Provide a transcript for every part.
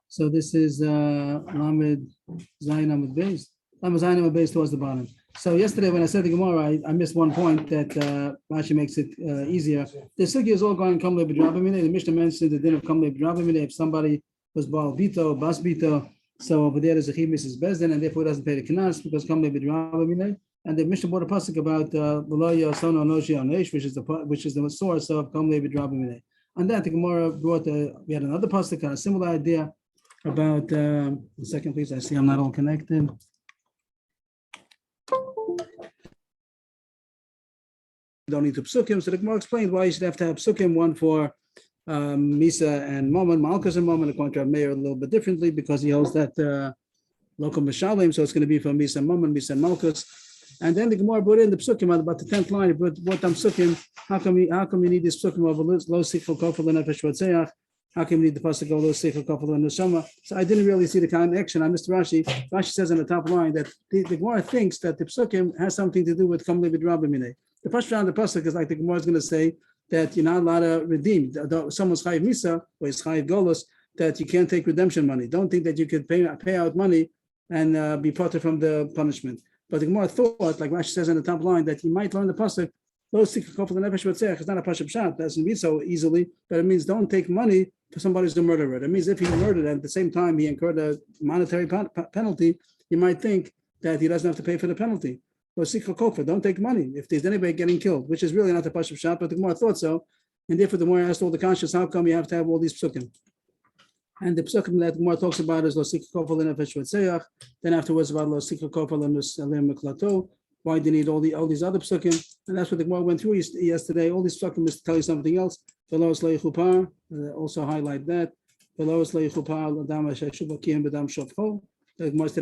So this is Lamed Zayin Amud Beis. Lamed Zayin Amud Beis towards the bottom. So yesterday when I said the Gemara, I missed one point that Rashi makes it easier. The sugya is all going Kamle B'Drabamine. The Mishnah mentioned the din of Kamle B'Drabamine. If somebody was Baal Bito, Bas Bito, so over there there's a Chiv Mrs. Bezdin, and therefore doesn't pay the Knas because Kamle B'Drabamine. And the Mishnah brought a pasuk about V'lo Sono Noshi Onesh, which is the source of Kamle B'Drabamine. On that, the Gemara brought we had another pasuk on a similar idea about a second, please. I see I'm not all connected. Don't need to psukim. So the Gemara explained why you should have to have psukim, one for Misa and Momen, Malchus and Momen, according to our mayor a little bit differently because he holds that local Mishalim, so it's going to be for Misa and Momen, Misa and Malchus. And then the Gemara brought in the psukim about the 10th line. It brought them psukim. How come you need this psukim of lo sikful kofel nefesh v'tzeach? How come you need the pasuk of lo sikful kofel neshama? So I didn't really see the connection. I missed Rashi. Rashi says on the top line that the Gemara thinks that the psukim has something to do with kamle b'drabimine. The pasuk on the pasuk is like the Gemara is going to say that you're not allowed to redeem. Someone's chayiv misa or is chayiv golos, that you can't take redemption money. Don't think that you could pay out money and be parted from the punishment. But the Gemara thought, like Rashi says on the top line, that you might learn the pasuk, lo sikful kofel nefesh v'tzeach. It's not a pasuk pshat. It doesn't mean so easily, but it means don't take money for somebody who's a murderer. That means if he murdered and at the same time he incurred a monetary penalty, you might think that he doesn't have to pay for the penalty. Lo sikful kofel, don't take money if there's anybody getting killed, which is really not the pasuk pshat, but the Gemara thought so. And therefore the Gemara asked all the conscious, how come you have to have all these psukim? And the psukim that the Gemara talks about is lo sikful kofel nefesh v'tzeach. Then afterwards about lo sikful kofel nefesh v'tzeach. Why do you need all these other psukim? And that's what the Gemara went through yesterday. All these psukim is to tell you something else. Also highlight that. The Gemara said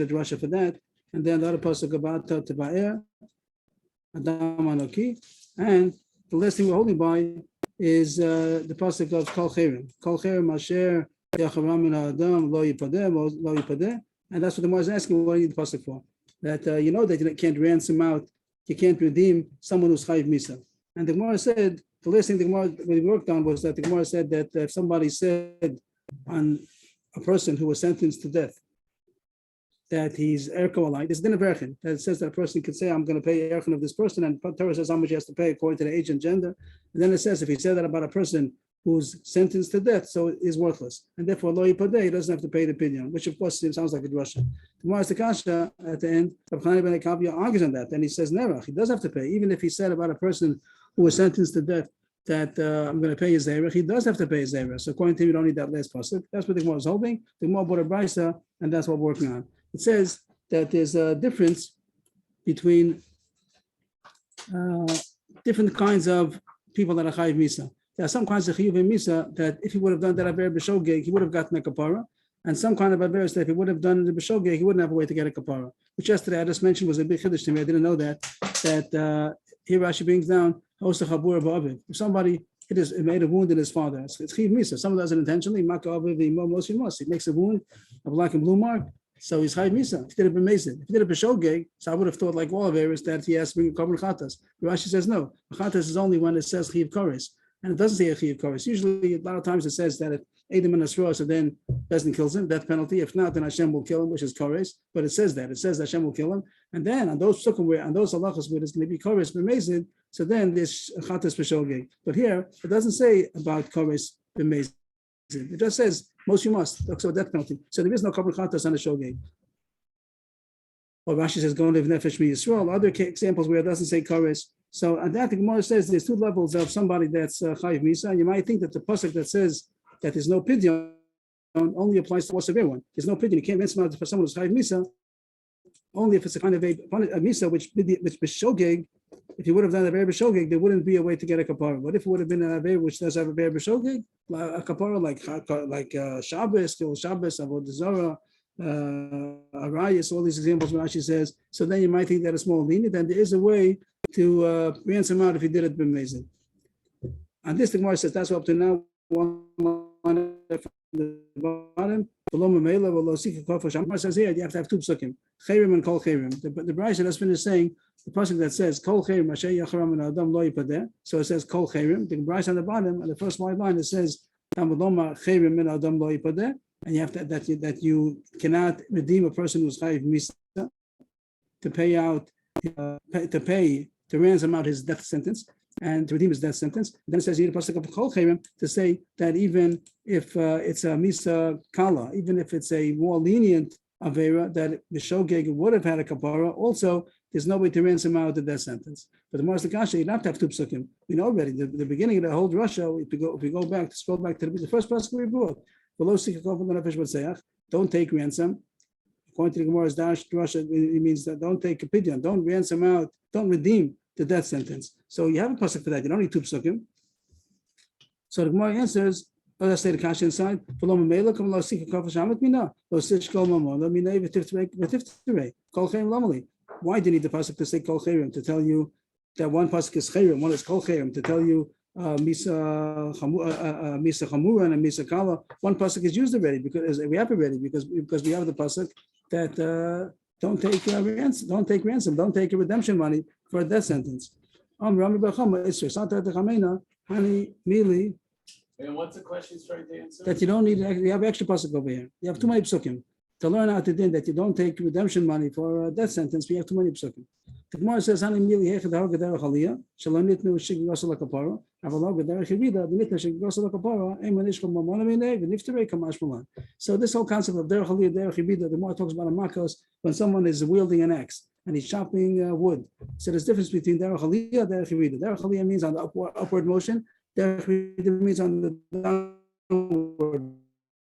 a drasha for that. And then the other pasuk about Teba'er, Adam Anoki. And the last thing we're holding by is the pasuk of Kol Cherim. Kol Cherim Asher Yacharam Min Adam Lo Yipadeh Lo Yipadeh. And that's what the Gemara is asking. What do you need the pasuk for? That you know that you can't ransom out, you can't redeem someone who's chayiv misa. And the Gemara said, the last thing the Gemara we worked on was that the Gemara said that if somebody said on a person who was sentenced to death that he's erko alike, there's din of erchin that it says that a person could say, I'm going to pay erchin of this person, and Torah says how much he has to pay according to the age and gender. And then it says if he said that about a person who's sentenced to death, so is worthless, and therefore lo yipadeh, he doesn't have to pay the pidyon, which of course sounds like a drasha. The Gemara is the kasha at the end. Reb Chanina ben Akavia argues on that, and he says nerach, he does have to pay, even if he said about a person who was sentenced to death that I'm going to pay his zerach, he does have to pay his zerach. So according to him, you don't need that last pasuk. That's what the Gemara is holding. The Gemara brought a brisa, and that's what we're working on. It says that there's a difference between different kinds of people that are chayiv misa. There are some kinds of chiyuv in misa that if he would have done that aver b'shogeg, he would have gotten a kapara, and some kind of aver that if he would have done the b'shogeg, he wouldn't have a way to get a kapara. Which yesterday I just mentioned was a big chiddush to me. I didn't know that here Rashi brings down if somebody made a wound in his father, it's chiyuv misa. Someone does it intentionally, he makes a wound, a black and blue mark. So he's chayiv misa. If he did it b'mezid, if he did it b'shogeg, so I would have thought like all of areas that he has to bring a korban chatas. Rashi says no. Chatas is only when it says chiyiv koris. And it doesn't say a chiyiv koris. Usually, a lot of times it says that if Adam and Asra, so then Bezdin kills him, death penalty. If not, then Hashem will kill him, which is koris. But it says that. It says that Hashem will kill him. And then on those sukkah where, on those halachas where there's going to be koris b'mezid, so then there's chatas b'shogeg. But here, it doesn't say about koris b'mezid. It just says, most you must. Talks about death penalty. So there is no korban chatas on the shogeg. Or Rashi says, go and live nefesh mi Yisrael. Other examples where it doesn't say koris. So and that the Gemara says there's two levels of somebody that's chayiv misa. And you might think that the pasuk that says that there's no pidyon only applies to most of everyone. There's no pidyon. You can't ransom out for someone who's chayiv misa only if it's a kind of a misa which b'shogeg. If you would have done a very b'shogeg, there wouldn't be a way to get a kapara. What if it would have been an aver which does have a very b'shogeg, a kapara like Shabbos, Avodah Zarah, Arayas, all these examples where Rashi says. So then you might think that it's more lenient, and there is a way to ransom out if you did it b'mezid. And this the Gemara says that's up to now. One line from the bottom. Below Mamela, below Sikha Kofa. Gemara says here you have to have two psukim. chayrim and kol chayrim. The Brisa that's finished saying the pasuk that says kol chayrim asher yacharam and adam lo yipadeh. So it says kol chayrim. The Brisa on the bottom, on the first white line, it says tamadoma chayrim and adam lo yipadeh. And you have to that you cannot redeem a person who's chayiv misa to pay out to ransom out his death sentence and to redeem his death sentence. And then it says, you need a pasuk of kol chayrim to say that even if it's a misa kala, even if it's a more lenient avera, that the shogeg would have had a kapara, also there's no way to ransom out the death sentence. But the Mars Kasha, you don't have to have two psukim. We know already the beginning of the whole drasha. If we go back, scroll back to the first pasuk we brought, below don't take ransom. According to the Gemara's drasha, it means that don't take a pidyon, don't ransom out, don't redeem the death sentence. So you have a pasuk for that. You don't need two psukim. So the Gemara answers, let's say the kasha inside. Why do you need the pasuk to say kol chayrim, to tell you that one pasuk is chayrim, one is kol chayrim, to tell you misa chamura and misa kala? One pasuk is used already because we have already because we have the pasuk that don't take ransom, don't take redemption money for a death sentence. And what's the question trying to answer? That you don't need, you have extra pasuk over here. You have too many psukim. To learn out to din that you don't take redemption money for a death sentence, we have too many psukim. The Gemara says, "Hani mili hechad haroga derech aliyah, shalom nitnu shig yosel hakapara, avaloga derech yirida, v'nitnu shig yosel hakapara, ein manishkom mamona minei, v'nifterei kamash malan." So this whole concept of derech aliyah, derech yirida, the Gemara talks about a makos when someone is wielding an axe and he's chopping wood. So there's a difference between derech aliyah and derech yirida. Derech aliyah means on the upward motion. Derech yirida means on the downward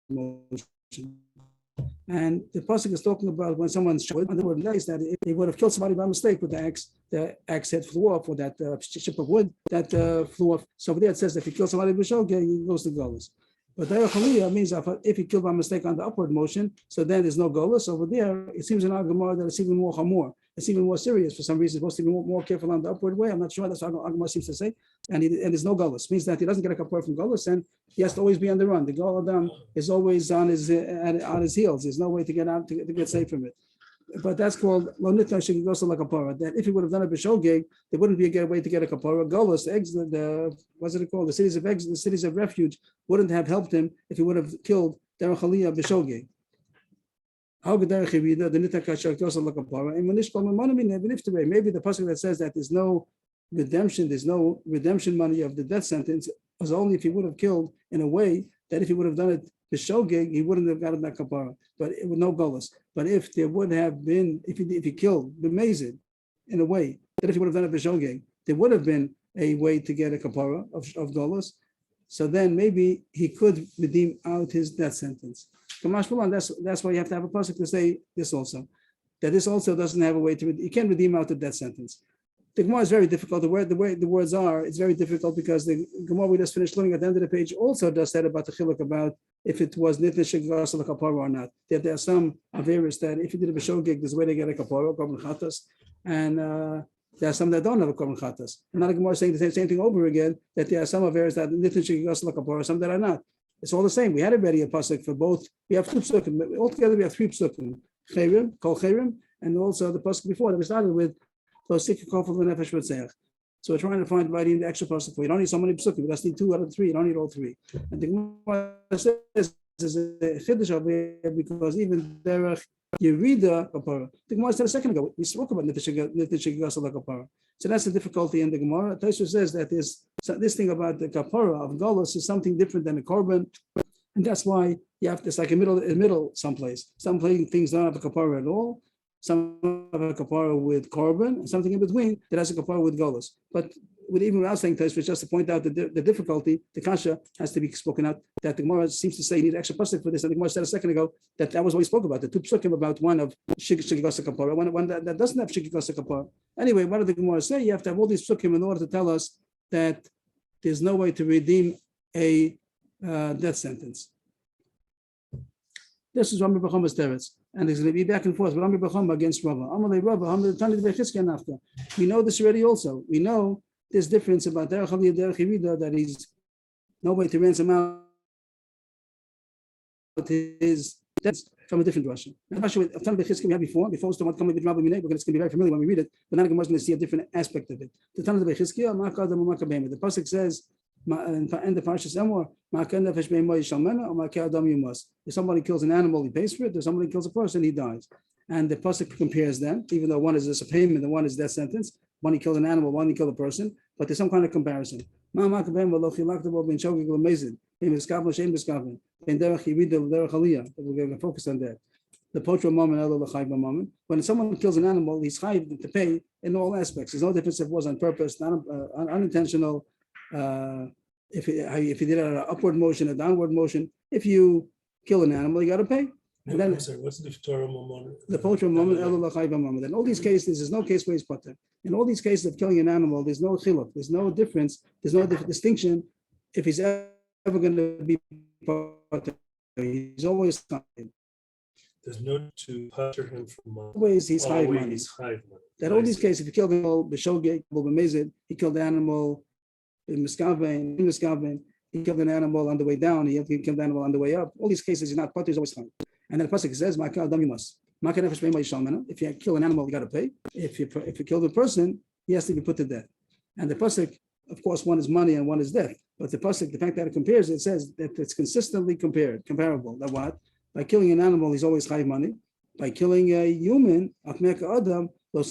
motion. And the pasuk is talking about when someone's showing on the word place that if they would have killed somebody by mistake with the axe head flew off, or that chip of wood that flew off. So over there it says if he kills somebody with shogeg, he goes to golus. But derech aliyah means if he killed by mistake on the upward motion, so then there's no golus. Over there, it seems in our Gemara that it's even more chamor. It's even more serious for some reason. It's supposed to be more careful on the upward way. I'm not sure. That's what our Gemara seems to say. And there's no golus. Means that he doesn't get a kapar from golus, and he has to always be on the run. The Gol Adam is always on his heels. There's no way to get out to get safe from it. But that's called lo nitna shegigos la kapara. That if he would have done it b'shogeg, there wouldn't be a way to get a kapara. Golus, the what's it called? The cities of exit, the cities of refuge wouldn't have helped him if he would have killed derech aliyah b'shogeg. Maybe the pasuk that says that there's no redemption money of the death sentence was only if he would have killed in a way that if he would have done it the shogeg, he wouldn't have gotten that kapara, but with no golus. But if there would have been, if he killed b'mezid in a way that if he would have done it b'shogeg, there would have been a way to get a kapara of golus. So then maybe he could redeem out his death sentence. That's why you have to have a pasuk to say this also, that this also doesn't have a way to, you can't redeem out the death sentence. The Gemara is very difficult. The way the words are, it's very difficult because the Gemara we just finished learning at the end of the page also does that about the chiluk about if it was nitna shegas la kapara or not. That there are some averis that if you did a b'shogeg, there's a way to get a kapara, korban chatas, and there are some that don't have a korban chatas. And now the Gemara is saying the same thing over again, that there are some averis that nitna shegas la kapara, some that are not. It's all the same. We had already a pasuk for both. We have two psukim. Altogether, we have three psukim: chayrim, kol chayrim, and also the pasuk before that we started with. So we're trying to find right in the extra pasuk. We don't need so many psukim. We just need 2 out of 3. You don't need all 3. And the Gemara says there's a chiddush over here because even derech yirida kapara. The Gemara said a second ago. We spoke about nitna shegas la kapara. So that's the difficulty in the Gemara. Taisha says that this thing about the kapara of galus is something different than the korban, and that's why you have this like a middle someplace. Some things don't have a kapara at all. Some have a kapara with korban, and something in between that has a kapara with galus. But even without saying Taisha, just to point out the difficulty, the kasha has to be spoken out. That the Gemara seems to say you need extra pasuk for this, and the Gemara said a second ago that was what we spoke about. The 2 psukim about one of shigigasa kapara, one that doesn't have shigigasa kapara. Anyway, what did the Gemara say? You have to have all these psukim in order to tell us that there's no way to redeem a death sentence. This is Rami B'Choma's teretz, and it's going to be back and forth. Rami B'Choma against Rava. Amalei Rava, Amalei Tani B'Chizkiya Nafka. We know this already. Also, we know this difference about derech aliyah, derech yirida, that he's no way to ransom out his debts. from a different Russia. I've done the Chizkiah we had before it's talking about coming with Rabbi Minei, because it's going to be very familiar when we read it, but now Gemara is going to see a different aspect of it. The Tanah of the Chizkiah, the pasuk says in the Parshas Emor, if somebody kills an animal, he pays for it. If somebody kills a person, he dies. And the pasuk compares them, even though one is just a payment and one is death sentence. One he killed an animal, one he killed a person, but there's some kind of comparison. We're going to focus on that. The potra moment. When someone kills an animal, he's chayv to pay in all aspects. There's no difference if it was on purpose, not unintentional. If he did it an upward motion, a downward motion. If you kill an animal, you got to pay. And then, what's the moment? The potra moment, in all these cases, there's no case where he's potter. In all these cases of killing an animal, there's no chiluk, there's no difference, there's no distinction. If he's ever going to be potter, he's always chayv. There's no to putter him from money. Always he's chayv money. That all these cases, if he killed an animal, b'shogeg, b'mezid, he killed an animal in miskaven, he killed an animal on the way down, he killed an animal on the way up. All these cases, he's not potter, he's always chayv. And then the pasuk says, if you kill an animal, you got to pay. If you kill the person, he has to be put to death. And the pasuk, of course, one is money and one is death. But the pasuk, the fact that it compares, it says that it's consistently comparable. That what? By killing an animal, he's always chayv money. By killing a human, adam, in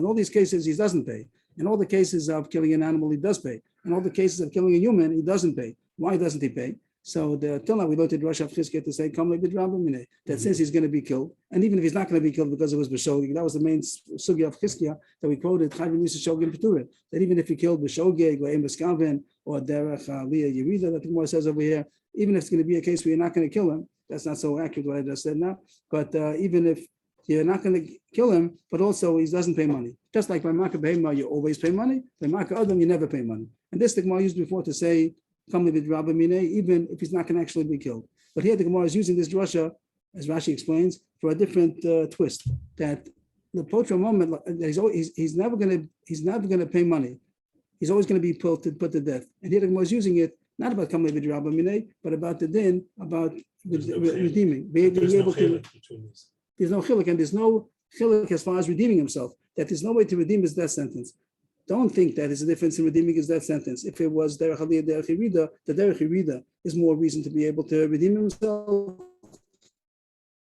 all these cases, he doesn't pay. In all the cases of killing an animal, he does pay. In all the cases of killing a human, he doesn't pay. Why doesn't he pay? So till now we looked at Rosh Chizkiah to say, that since he's going to be killed, and even if he's not going to be killed because it was b'shogeg, that was the main sugya of Chizkiah that we quoted, that even if he killed b'shogeg or emeskaven or derech aliyah yerida, that the Gemara says over here, even if it's going to be a case where you're not going to kill him, that's not so accurate what I just said now, but even if you're not going to kill him, but also he doesn't pay money. Just like by Makkah Behema, you always pay money. By Makkah Adam, you never pay money. And this the Gemara used before to say, come with Rabbi Minei, even if he's not going to actually be killed. But here the Gemara is using this drasha, as Rashi explains, for a different twist. That the potra moment, he's never going to pay money. He's always going to be put to death. And here the Gemara is using it not about coming with Rabbi Minei, but about the din, about redeeming, being able to. There's no chiluk, and there's no chiluk as far as redeeming himself. That there's no way to redeem his death sentence. Don't think that there's a difference in redeeming his death sentence. If it was derech aliyah, derech yerida, the derech yerida is more reason to be able to redeem himself.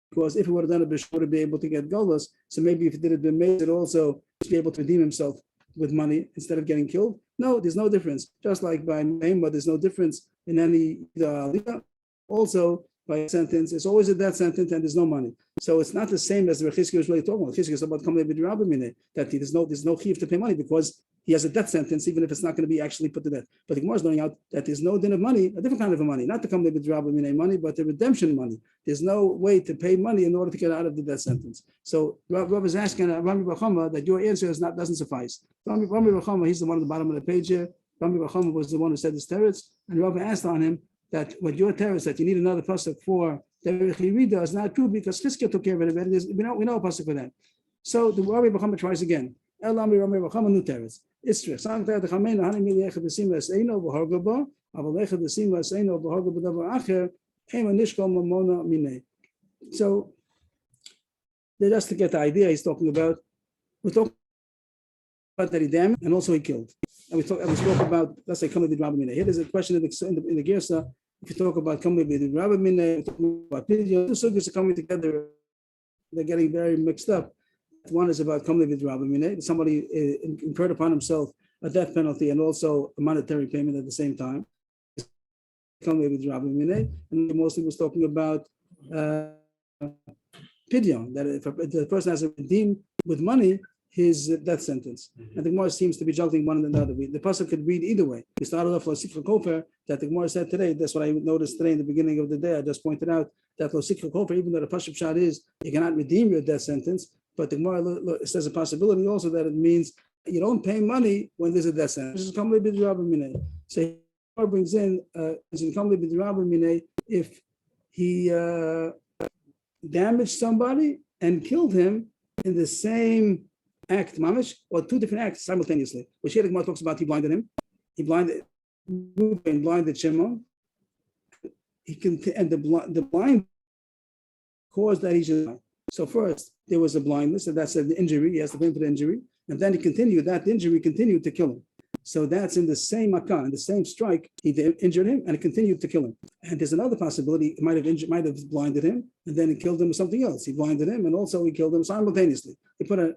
Because if he would have done it before to be able to get galus, so maybe if he did it b'mezid also to be able to redeem himself with money instead of getting killed. No, there's no difference. Just like by Mehemah, there's no difference in any aliyah. Also, by a sentence, it's always a death sentence and there's no money. So it's not the same as the Chizkiah was really talking about. Chizkiah is about coming with Rabbi Minei, that there's no chiv to pay money because he has a death sentence, even if it's not going to be actually put to death. But the Gemara is knowing out that there's no din of money, a different kind of money, not the coming with Rabbi Minei money, but the redemption money. There's no way to pay money in order to get out of the death sentence. So Rav is asking Rami Bachama that your answer doesn't suffice. Rami Bachama, he's the one at the bottom of the page here. Rami Bachama was the one who said this teretz, and Rav asked on him that what your teretz that you need another pasuk for derech yerida is not true because Chizkiah took care of it. We know a pasuk for that. So the Rami Bachama tries again. Elami Rami Bachama new teretz. It's true. So just to get the idea he's talking about, we talk about that he damaged and also he killed. And we spoke about, let's say, coming with Rabbi Minei. Here there's a question in the Gersa. If you talk about coming with Rabbi Minei, talking about Pidyon, two sugyas are coming together. They're getting very mixed up. One is about coming with Rabbi Minei. Somebody incurred upon himself a death penalty and also a monetary payment at the same time. Coming with Rabbi Minei, and mostly was talking about Pidyon, that if the person has to redeem with money his death sentence. And the Gemara seems to be juggling one and another. The person could read either way. We started off Losikha Kofer, that the Gemara said today, that's what I noticed today in the beginning of the day. I just pointed out that Losikha Kofer, even though the Pashup Shad is, you cannot redeem your death sentence, but the Gemara says a possibility also that it means you don't pay money when there's a death sentence. This is Kamli B'di Rabbi Minei. So he brings in, Kamli B'di Rabbi Minei, if he damaged somebody and killed him in the same act, mamish, or two different acts simultaneously. Which here the Gemara talks about he blinded him. He blinded Reuben blinded Shimon. And the blind caused that he should die. So first there was a blindness, and that's an injury. He has to blame for the injury, and then that injury continued to kill him. So that's in the same makkah, in the same strike, he injured him and it continued to kill him. And there's another possibility, it might have blinded him, and then it killed him with something else. He blinded him, and also he killed him simultaneously. He put a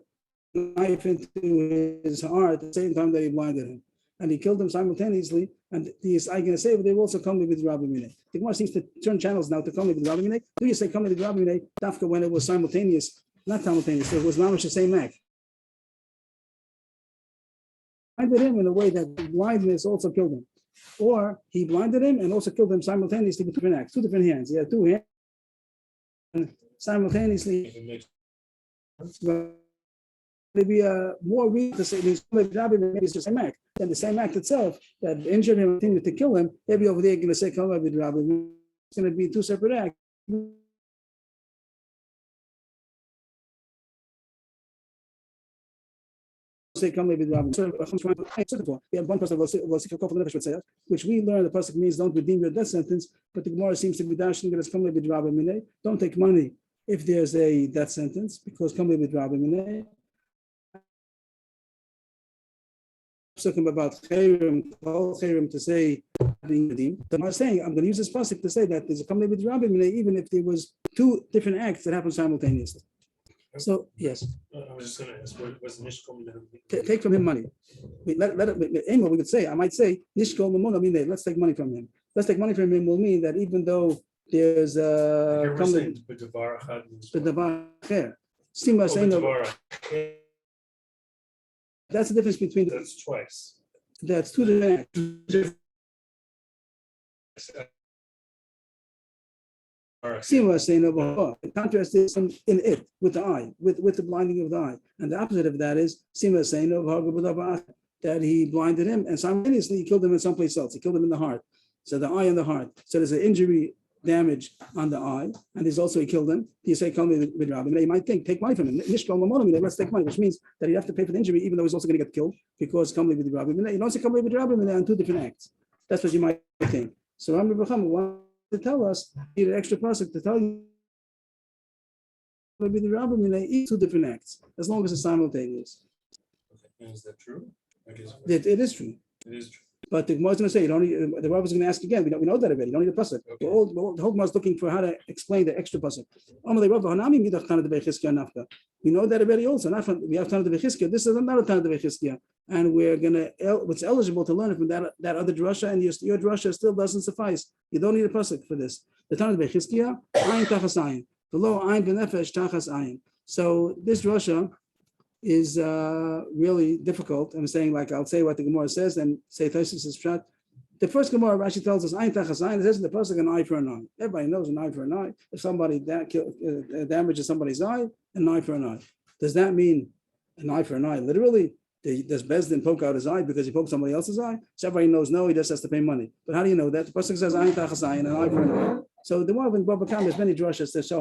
knife into his heart at the same time that he blinded him, and he killed him simultaneously. And he's going to say, but they will also come with Rabbi Minei. The Gemara seems to turn channels now to come with Rabbi Minei. Do you say come with Rabbi Minei? Dafka when it was simultaneous, not simultaneous, it was mamash the same act. Blinded him in a way that blindness also killed him, or he blinded him and also killed him simultaneously with different acts, two different hands. He had two hands and simultaneously. Maybe more reason to say maybe it's the same act. Then the same act itself that injured him and continued to kill him. Maybe over there you're going to say come with Rabbi. It's going to be two separate acts. Say come with Rabbi. We have one person which we learn the pasuk means don't redeem your death sentence, but the Gemara seems to be dashing that it's come with Rabbi Minei. Don't take money if there's a death sentence, because come with Rabbi Minei. About chayrim to say being redeemed. So I'm saying I'm going to use this pasuk to say that there's a common with Rabbi Minei, even if there was two different acts that happened simultaneously. So yes. I was just going to ask, what was Nishkol? Take from him money. We could say, I might say Nishkol Mamona Minei. Let's take money from him. Let's take money from him will mean that even though there's a that's the difference between. That's twice. That's two different acts. The contrast is in it with the eye, with the blinding of the eye, and the opposite of that is that he blinded him and simultaneously he killed him in someplace else. He killed him in the heart. So the eye and the heart. So there's an injury, damage on the eye, and there's also he killed him. You say come with Rabbi. You might think take money from him. Let's take money, which means that you have to pay for the injury, even though he's also going to get killed because come with Rabbi. You don't say come with Rabbi on two different acts. That's what you might think. So Rabbi Bechama wanted to tell us, need an extra pasuk to tell you maybe the Rabbi eat two different acts as long as it's simultaneous. Okay. Is that true? It is true. It is true. But the Gemara is going to say, the Rabbi is going to ask again. We know that already. You don't need a pasuk. Okay. The whole Gemara is looking for how to explain the extra pasuk. We know that already also. We have Tanah de Bechizkiah. This is not a Tanah de Bechizkiah. And we're going to, what's eligible to learn from that other drasha, and your drasha still doesn't suffice. You don't need a pasuk for this. The Tanah de Bechizkiah, ayin tachas ayin. Below ayin benefesh tachas ayin. So this drasha is really difficult. I'm saying, like, I'll say what the Gemara says and say Tosfos is shot. The first Gemara Rashi tells us, "Ayin tachas ayin." It says in the pasuk, an eye for an eye. Everybody knows an eye for an eye. If somebody damages somebody's eye, an eye for an eye. Does that mean an eye for an eye? Literally, does Bezdin poke out his eye because he poked somebody else's eye? So everybody knows no, he just has to pay money. But how do you know that? The pasuk says, "Ayin tachas ayin," an eye for an eye. So the one in Baba Kam, there's many drashas to show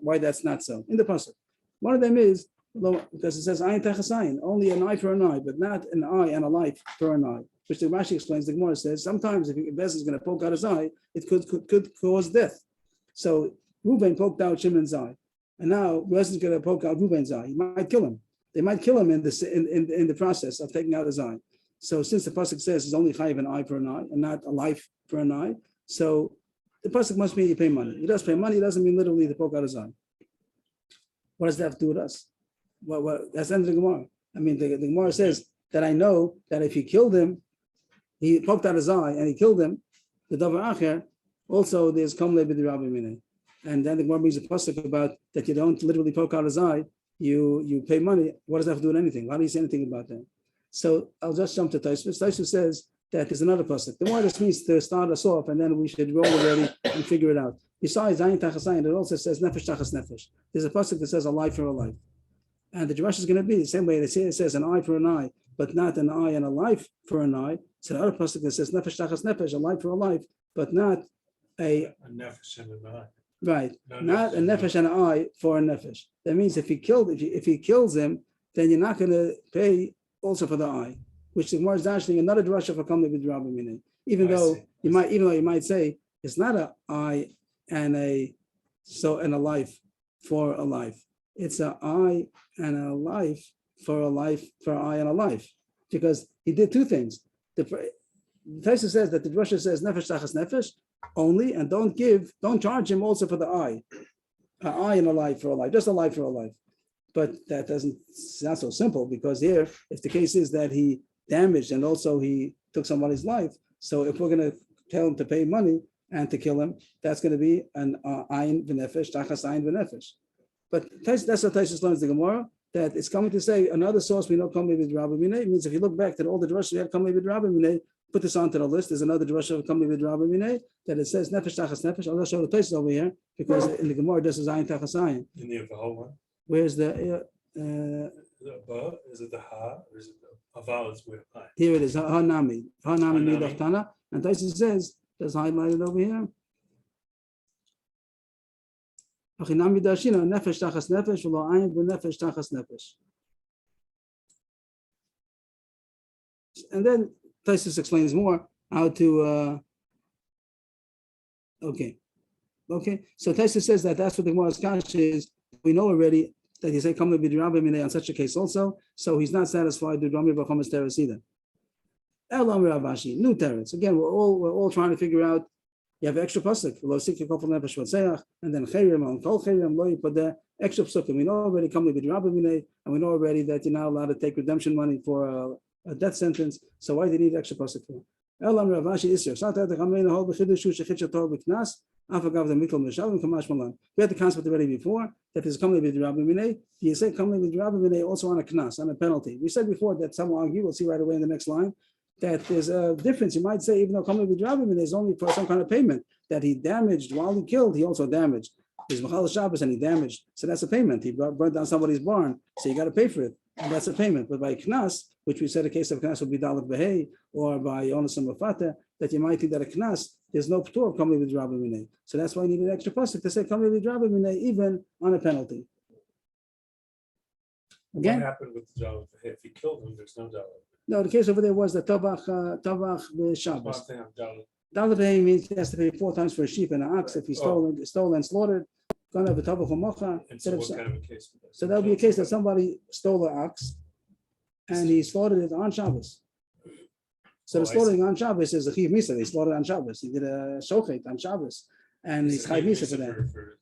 why that's not so in the pasuk. One of them is, because it says ayin tachas ayin, only an eye for an eye, but not an eye and a life for an eye. Which the Rashi explains. The Gemara says sometimes if Bez is going to poke out his eye, it could cause death. So Reuven poked out Shimon's eye, and now Bez is going to poke out Reuven's eye. He might kill him. They might kill him in the process of taking out his eye. So since the pasuk says it's only chayiv an eye for an eye and not a life for an eye, so the pasuk must mean you pay money. He does pay money. It doesn't mean literally to poke out his eye. What does that have to do with us? Well, that's the end of the Gemara. I mean, the Gemara says that I know that if he killed him, he poked out his eye and he killed him, the davar acher, also there's kamle b'di Rabbi Minei. And then the Gemara brings a pasuk about that you don't literally poke out his eye, you pay money. What does that have to do with anything? Why do you say anything about that? So I'll just jump to Tosfos. Tosfos says that there's another pasuk. The Gemara just means to start us off and then we should roll already and figure it out. Besides ayin tachas ayin, it also says nefesh tachas nefesh. There's a pasuk that says a life for a life. And the Drash is going to be the same way it says an eye for an eye, but not an eye and a life for an eye. So the other pasuk that says nefesh tachas nefesh, a life for a life, but not a nefesh and an eye. Right, not a nefesh and an eye for a nefesh. That means if he kills him, then you're not going to pay also for the eye. which the Gemara is dashing another drasha for kamli b'drabim minay. Even I though see. you might say it's not a I and a life for a life. It's a I and a life for a life for I and a life, because he did two things. The Taisa says that the drasha says nefesh tachas nefesh only, and don't charge him also for the I. An eye and a life for a life, just a life for a life. But it's not so simple, because here, if the case is that he damaged and also he took somebody's life, so if we're going to tell him to pay money and to kill him, that's going to be an ayin v'nefesh, tachas ayin v'nefesh. But that's what Taisus learns the Gemara, that it's coming to say another source we know kamli b'drabim minay means if you look back to all the drashas we had kamli b'drabim minay, put this onto the list. There's another drasha of kamli b'drabim minay that it says nefesh tachas nefesh. I'll show the Taisus over here, because in the Gemara this is ayin tachas ayin. In the whole one? Where's the The ba, is it the ha, or is it the aval is with I? here it is hanami Hanami. midachtana, and Taisus says that's highlighted over here. Achinami dashina nefesh tachas nefesh v'lo ayin v'nefesh tachas nefesh. And then Taisus explains more how to. Okay. So Taisus says that's what the Gemara's kasha is. We know already that he said come to b'drabim on such a case also. So he's not satisfied with Rami Bachomas teres either. Elam Ravashi, new teres. Again, we're all trying to figure out. You have extra pasuk, and then chayrim on kol chayrim lo yipadeh, extra pasuk. We know already come to b'drabim, and we know already that you're not allowed to take redemption money for a death sentence. So why do you need extra pasuk for? Elam Ravashi Isyer. We had the concept already before that there's coming with Rabbi Minay. You say coming with Rabbi Minay also on a knas, on a penalty. We said before that some argue, we'll see right away in the next line, that there's a difference. You might say even though coming with Rabbi Minay is only for some kind of payment that he damaged while he killed, he also damaged. He's Machal Shabbos and he damaged. So that's a payment. He burned down somebody's barn, so you got to pay for it. And that's a payment. But by knas, which we said a case of knas would be dalit behei, or by onasim mafata, that you might think that a knas, there's no ptur of kamli b'drabim minay. So that's why you need an extra pasuk to say kamli b'drabim minay even on a penalty. Again, What happened with the dalit? If he killed him, there's no dalit. no, the case over there was the tabach b'Shabbos. Dalit behei means he has to pay 4 times for a sheep and an ox if he stole and slaughtered. Gonna have a tabach u'mocha. So what kind of a case? So that would be a case that somebody stole an ox and he slaughtered it on Shabbos. So the slaughtering on Shabbos is a chiv misa. They slaughtered on Shabbos. He did a shochet on Shabbos, and he's chiv misa for that. For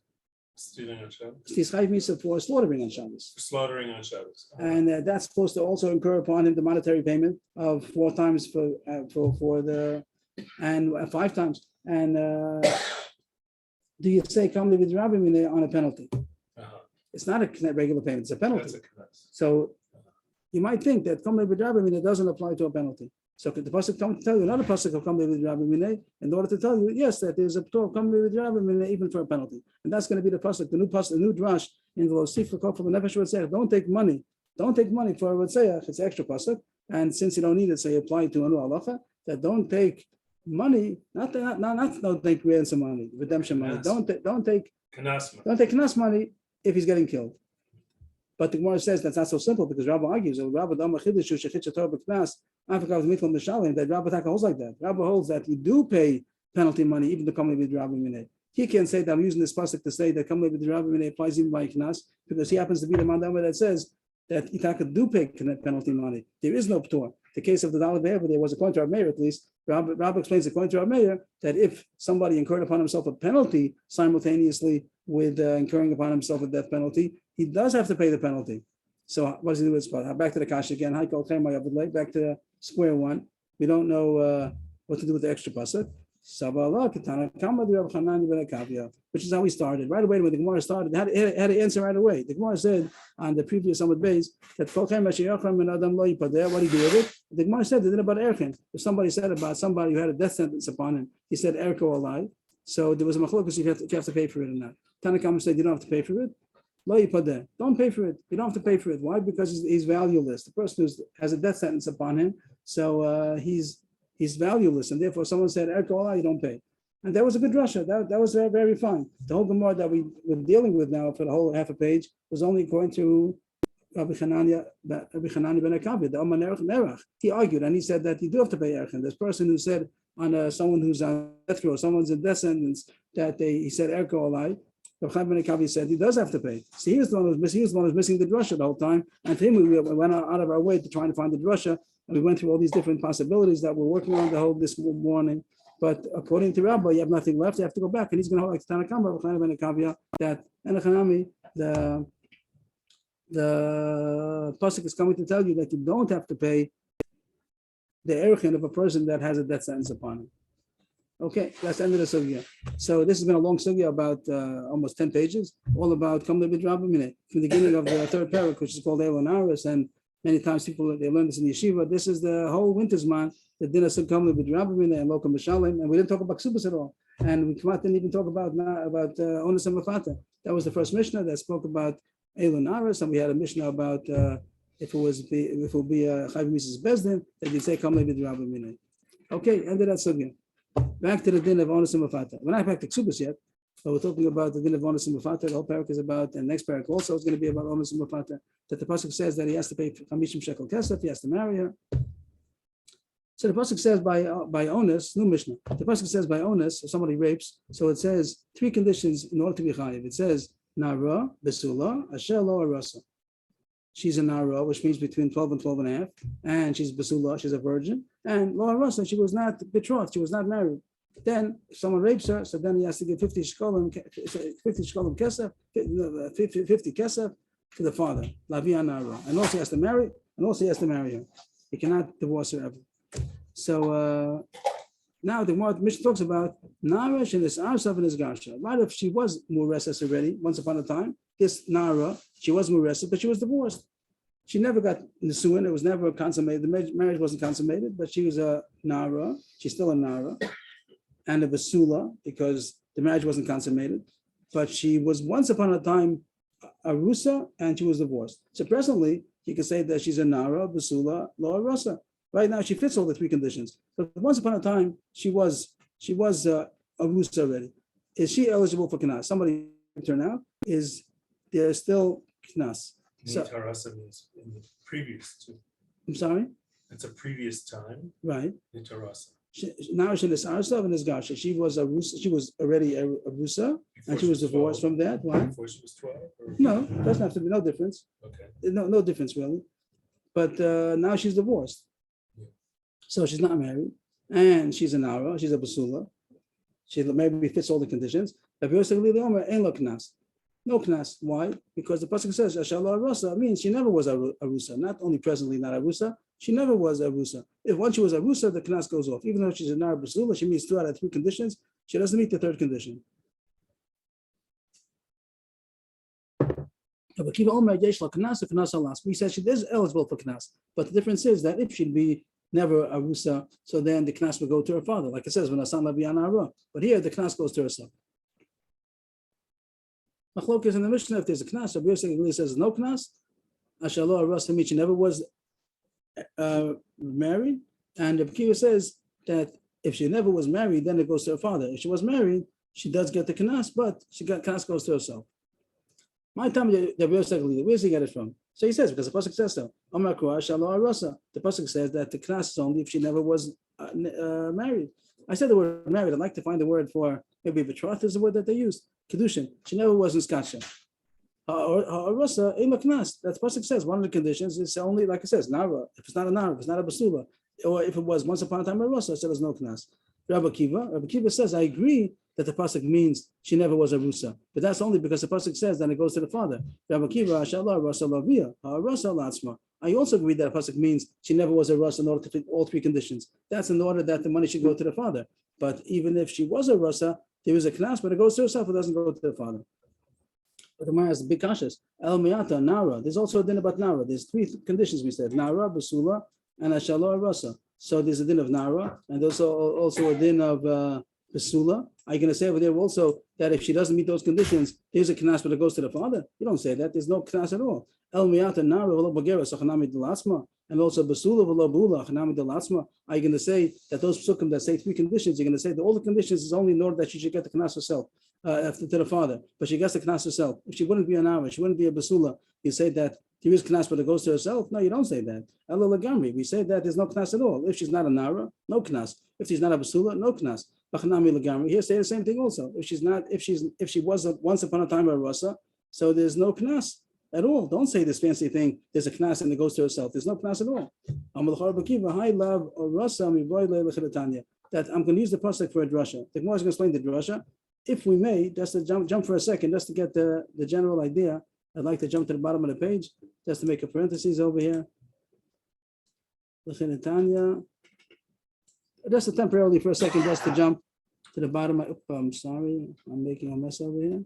stealing on Shabbos? He's chiv misa for slaughtering on Shabbos. For slaughtering on Shabbos. And that's supposed to also incur upon him the monetary payment of 4 times for the and 5 times. And do you say kamli b'drabim on a penalty? It's not a regular payment; it's a penalty. That's a knas. So you might think that kamli b'drabim doesn't apply to a penalty. So the pasuk come to tell you another pasuk of kamli b'drabim minay in order to tell you yes that there's a ptur of kamli b'drabim minay even for a penalty, and that's going to be the pasuk, the new drash in the Losif for the nefesh v'tzeiach. Don't take money for a v'tzeiach. It's extra pasuk, and since you don't need it, so you apply to a new halacha that don't take money, not don't take ransom money, redemption money. Don't take knas money if he's getting killed. But the Gemara says that's not so simple because Rabbi argues that Rabbi Taka holds like that. Rabbi holds that you do pay penalty money even to come with Rabbi Minay. He can't say that I'm using this pasuk to say that come with Rabbi Minay applies even by knas because he happens to be the mandama that says that Itaka do pay penalty money. There is no ptur. The case of the Dalit Be'er, there was according to our mayor at least. Rabbi explains according to our mayor that if somebody incurred upon himself a penalty simultaneously with incurring upon himself a death penalty, he does have to pay the penalty. So what does he do with spot? Back to the kasha again. Back to square one. We don't know what to do with the extra pasuk. Which is how we started. Right away when the Gemara started, had to answer right away. The Gemara said on the previous Amud Beis that what do you do with it? The Gemara said they did about Erkin. If somebody said about somebody who had a death sentence upon him, he said Erko alive. So there was a machlokas if you have to pay for it or not. Tanakam said you don't have to pay for it. Don't pay for it. You don't have to pay for it. Why? Because he's valueless. The person who has a death sentence upon him, so he's valueless, and therefore someone said Erko, you don't pay. And that was a good drasha. That was very, very fine. The whole Gemara that we were dealing with now for the whole half a page was only according to Rabbi Hanani ben Akavi, the Oman Nerach. He argued and he said that you do have to pay Erech. This person who said on someone who's on death row, someone's in death sentence, that he said Erech Olai. Rabbi Ben Akavi said he does have to pay. So he was the one who was missing the drasha the whole time. And for him, we went out of our way to try to find the drasha, and we went through all these different possibilities that we're working on the whole this morning. But according to Rabbi, you have nothing left. You have to go back, and he's going to hold like Tanakama, Rabbi Ben Akavi, that Enochanami, the pasuk is coming to tell you that you don't have to pay the erchin of a person that has a death sentence upon him. Okay, that's the end of the sugya. So this has been a long sugya about almost 10 pages, all about Kamle B'Drabamine, from the beginning of the third parak, which is called Elon Aris, and many times people, they learn this in yeshiva. This is the whole winter's month, the dinner of Kamle B'Drabamine and Lokam B'Shalim, and we didn't talk about kesuvos at all. And we didn't even talk about Onus and Mafata. That was the first Mishnah that spoke about Elon Aris, and we had a Mishnah about if it will be a Chayv Mises Bezdin, that you'd say Kamle B'Drabamine. Okay, end of that sugya. Back to the din of Onus and Mafata. We're not back to kesuvos yet, but we're talking about the din of Onus and Mafata. The whole parak is about, and next parak also is going to be about Onus and Mafata. That the pasuk says that he has to pay 50 shekel kesef, he has to marry her. So the pasuk says by Onus, new Mishnah. The pasuk says by Onus, if somebody rapes, so it says 3 conditions in order to be chayiv. It says Nara, Besula, Asher Lo Arasa. She's a Nara, which means between 12 and 12 and a half, and she's Besula, she's a virgin, and Lo Arasa, she was not betrothed, she was not married. Then if someone rapes her, so then he has to give 50 shkolim kesef, 50 kesef to the father, Lavia Nara, and also he has to marry, her. He cannot divorce her ever. So now the Mishnah talks about Nara and this Arsav and this Garsha. Right, if she was Mureses already, once upon a time, this Nara, she was Mureses, but she was divorced. She never got Nisuin, it was never consummated. The marriage wasn't consummated, but she was a Nara, she's still a Nara, and a Basula, because the marriage wasn't consummated. But she was once upon a time a Rusa, and she was divorced. So presently, you can say that she's a Nara, Basula, Lo Rasa. Right now, she fits all the 3 conditions. But once upon a time, she was a Rusa already. Is she eligible for Knas? Somebody turn out, is there still Knas? So Tarasa means in the previous two. I'm sorry? It's a previous time. Right. In Tarasa. Now she's this Arsav and this Gasha. She was a Rusa, she was already a Rusa, and she was divorced 12. From that. Why? Before she was 12? Or? No, doesn't have to be, no difference. Okay. No difference really. But now she's divorced. Yeah. So she's not married, and she's a Nara, she's a Basula. She maybe fits all the conditions. No Knas. Why? Because the pasuk says Ashala Rusa means she never was a Rusa. Not only presently not a Rusa, she never was a Rusa. If once she was a Rusa, the Knas goes off. Even though she's a Nara Basula, she meets 2 out of 3 conditions. She doesn't meet the 3rd condition. We said she is eligible for Knas, but the difference is that if she'd be never a Rusa, so then the Knas would go to her father, like it says when Asan Labiana Ara. But here the Knas goes to herself. Machlokes in the Mishnah, if there's a Knas, Rabbi Yosef really says no Knas. Ashalo Aras means she never was married, and Rabbi Kiva says that if she never was married, then it goes to her father. If she was married, she does get the Knas, but Knas goes to herself. My time, Rabbi Yosef, where does he get it from? So he says, because the pasuk says so. The pasuk says that the Knas is only if she never was married. I said the word married. I'd like to find the word for maybe betrothed is the word that they used. Kedushin. She never was in Skacha. Arasa, Knas. That's pasuk says one of the conditions is only, like it says, Nara. If it's not a Nara, if it's not a Basula, or if it was once upon a time a Rasa, so there's no Knas. Rabbi Kiva says, I agree that the pasuk means she never was a Rusa, but that's only because the pasuk says that it goes to the father. Rabbi Kiva, Ashallah, Rasa Lavia, Rasa Latzma. I also agree that the pasuk means she never was a Rasa in order to fit all 3 conditions. That's in order that the money should go to the father. But even if she was a Rasa, there is a Knas, but it goes to herself, it doesn't go to the father. But the Gemara has big kashas. El Miyata, Nara. There's also a din about Nara. There's 3 conditions we said: Nara, Basula, and Ashallah Rasa. So there's a din of Nara, and there's also a din of Basula. Are you going to say over there also that if she doesn't meet those conditions, there's a Knas, but it goes to the father? You don't say that. There's no Knas at all. El Miyata, Nara, V'lo Bagera, Sachanami Delatzma, and also Basula, V'lo Bula, Chanami Delatzma. Are you going to say that those psukim that say 3 conditions, you're going to say that all the conditions is only in order that she should get the Knas herself? To the father, but she gets the Knas herself. If she wouldn't be an Ara, she wouldn't be a Basula, you say that there is knas, but it goes to herself. No, you don't say that. Ela lagamri. We say that there's no knas at all. If she's not a nara, no knas. If she's not a basula, no knas. Bachanami lagamri. Here say the same thing also. If she was once upon a time a rasa, so there's no knas at all. Don't say this fancy thing. There's a knas and it goes to herself. There's no knas at all. That I'm going to use the pasuk for a drasha. The Gemara is going to explain the drasha. If we may, just to jump for a second, just to get the general idea. I'd like to jump to the bottom of the page, just to make a parenthesis over here. Just to temporarily for a second, just to jump to the bottom. I'm sorry, I'm making a mess over here.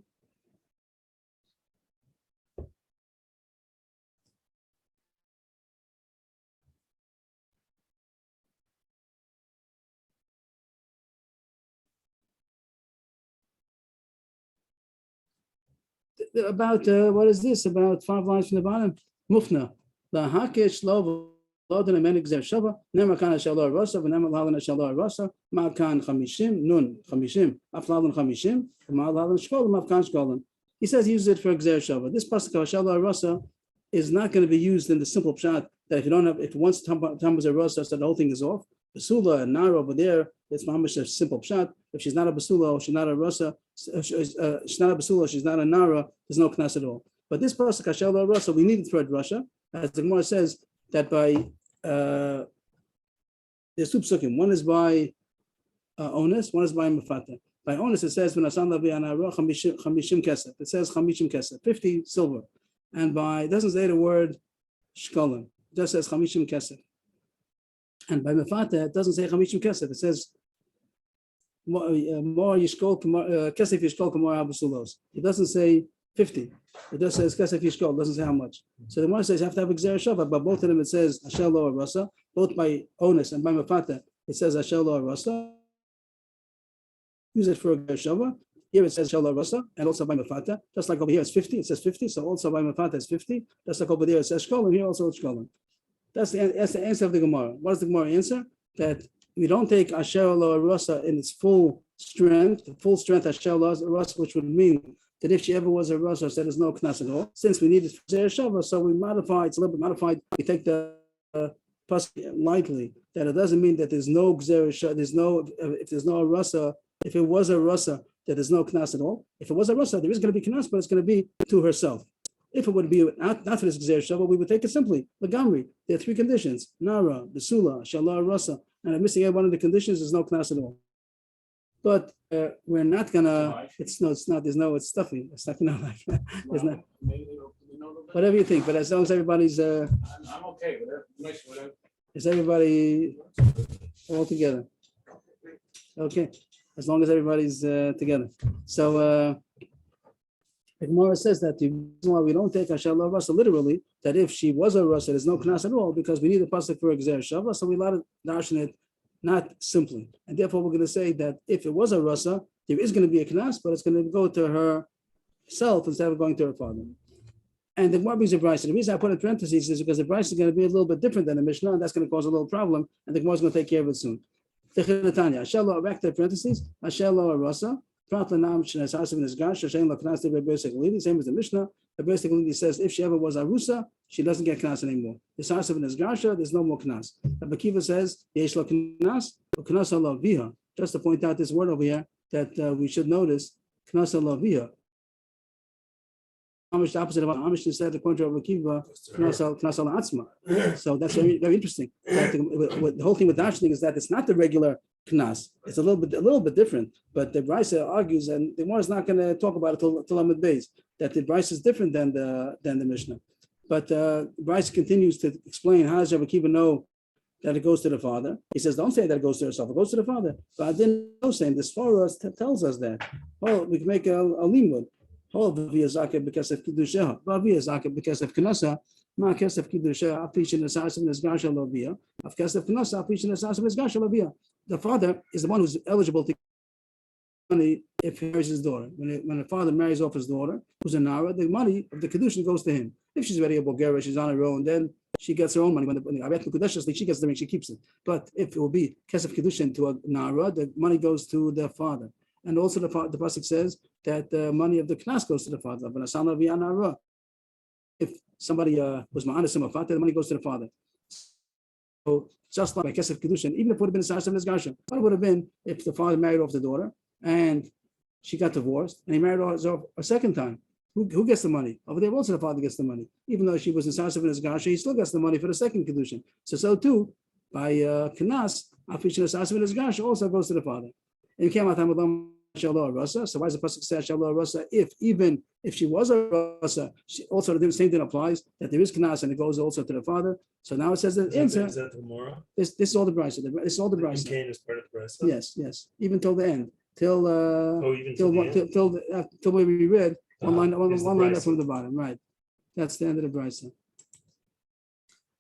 About what is this? About 5 lines from the bottom. Mufna. La hakish lo v'lodan amen gzer shava. Nema kan shalor rasa v'nema lalan shalor rasa. Ma kan chamishim nun chamishim. Aflalan chamishim. Ma lalan shkolim afkan shkolim. He says he uses it for gzer shava. This pasuk of shalor rasa is not going to be used in the simple pshat that if you don't have, if once tam was a rasa, so the whole thing is off. Basula and nara over there, it's mamish a simple pshat. If she's not a basula or she's not a rasa, she's not a basula, she's not a nara, there's no knas at all. But this pasuk hashel rasa, we need it for a drasha, as the Gemara says that by there's two psukim. One is by onus, one is by mafata. By onus it says when asan lavi anara chamishim kesef. It says chamishim kesef, 50 silver, and by it doesn't say the word shkolim. It just says chamishim kesef. And by mafata, it doesn't say chamishim kesef. It says more yishkol kesef yishkol kamor abasulos. It doesn't say 50. It just says kesef yishkol. It doesn't say how much. So the Gemara says you have to have a gzer shava. But both of them it says ashel lo rasa. Both by onus and by mafata it says ashel lo rasa. Use it for a gzer shava. Here it says ashel lo rasa, and also by mafata. Just like over here it's 50. It says 50. So also by mafata it's 50. Just like over there it says shkol, and here also it's shkol. That's the answer of the Gemara. What does the Gemara answer? That we don't take Asher Lo Rasa in its full strength Asher Lo Rasa, which would mean that if she ever was a Rasa, so there's no Knas at all. Since we need it for Zer Shava, so we modify, it's a little bit modified. We take the pasuk lightly, that it doesn't mean that there's no Gzer Shava, if there's no Rasa, if it was a Rasa, that there's no Knas at all. If it was a Rasa, there is going to be Knas, but it's going to be to herself. If it would be not for this Gzer Shava, we would take it simply. Lagamri. There are 3 conditions: Nara, Besula, Shalah, Rasa. And I'm missing out one of the conditions, there's no Knas at all. But we're not gonna, it's not, it's stuffy. It's stuffy, not like that. There's not. Whatever you think, but as long as everybody's I'm okay with it. Is everybody all together? Okay. As long as everybody's together. So the Gemara says that the reason why we don't take Asher Lo Rasa literally, that if she was a Rasa, there's no Knas at all, because we need a pasuk for a Gzer Shava, so we allowed to darshan it not simply. And therefore we're going to say that if it was a Rasa, there is going to be a Knas, but it's going to go to herself instead of going to her father. And the Gemara brings a Bryce. The reason I put in parentheses is because the Bryce is going to be a little bit different than the Mishnah, and that's going to cause a little problem, and the Gemara is going to take care of it soon. Asher Lo, back to parentheses, Asher Lo Rasa. Same as the Mishnah, the basically says if she ever was Arusa, she doesn't get Knas anymore. The Sarsav in Gasha, there's no more Knas. Rabbi Kiva says, Yesh lo Knas, Knas lo viha. Just to point out this word over here that we should notice, Knas lo viha. Amish, the opposite of Amish said, according to Rabbi Kiva, Knas lo atzma. So that's very, very interesting. That the whole thing with darshaning is that it's not the regular Knas. It's a little bit different, but the Brisa argues, and the Gemara is not going to talk about it till Amud Beis, that the Brisa is different than the Mishnah. But Brisa continues to explain how does Rabbi Kiva know that it goes to the father. He says, don't say that it goes to herself, it goes to the father. But I didn't know saying this for us tells us that. Oh, we can make a limud. Oh, via zakat because of kedusha. Via zakat because of knasa. Ma kesef kedusha. Afishin asasim nesgasha lovia. Af kesef knasa. Afishin asasim nesgasha lovia. The father is the one who's eligible to get money if he marries his daughter. When the father marries off his daughter, who's a Nara, the money of the Kedushin goes to him. If she's already a Bulgaria, she's on her own, then she gets her own money. When she gets the ring, she keeps it. But if it will be Kesef Kedushin to a Nara, the money goes to the father. And also the pasuk says that the money of the Knas goes to the father. if somebody was ma'anis him afata, the money goes to the father. So just like by kesef kedushin, even if it would have been a sarsav and isgarsha, what it would have been if the father married off the daughter and she got divorced and he married her a second time? Who gets the money? Over there also the father gets the money. Even though she was in sarsav and isgarsha, he still gets the money for the second kedushin. So too, by kanas, afishin sarsav and isgarsha also goes to the father. And came out Shalom Rasa. So why does the pasuk say Shalom Rasa? Even if she was a Rasa, also the same thing applies that there is knas and it goes also to the father. So now it says that answer. Is that the Gemara? This is all the brisa. This is all the brisa. Cain is part of the brisa. Yes. Even till the end, till even till where we read one line brisa. up from the bottom. Right. That's the end of the brisa.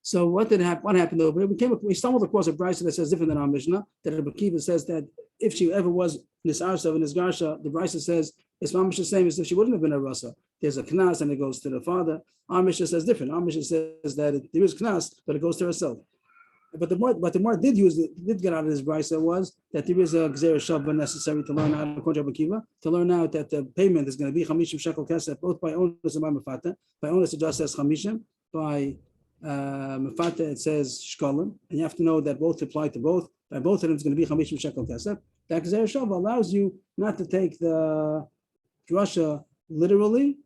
So what did happen? What happened over here? We stumbled across a brisa that says different than our Mishnah. That Rabbi Kiva says that if she ever was nisarsav and nisgarsha, the brisa says it's mamish the same as if she wouldn't have been a rasa. There's a knas and it goes to the father. Our Mishnah says different. Our Mishnah says that there is knas, but it goes to herself. But the more did get out of this brisa was that there is a gzera shavah necessary to learn out according to Rabbi Kiva, to learn out that the payment is going to be 50 shekel kesef, both by onus and by mefata. By onus it just says 50, by mefata it says shkolim, and you have to know that both apply to both. By both of them, it's going to be 50 shekel kesef. That gzera shavah allows you not to take the drasha literally,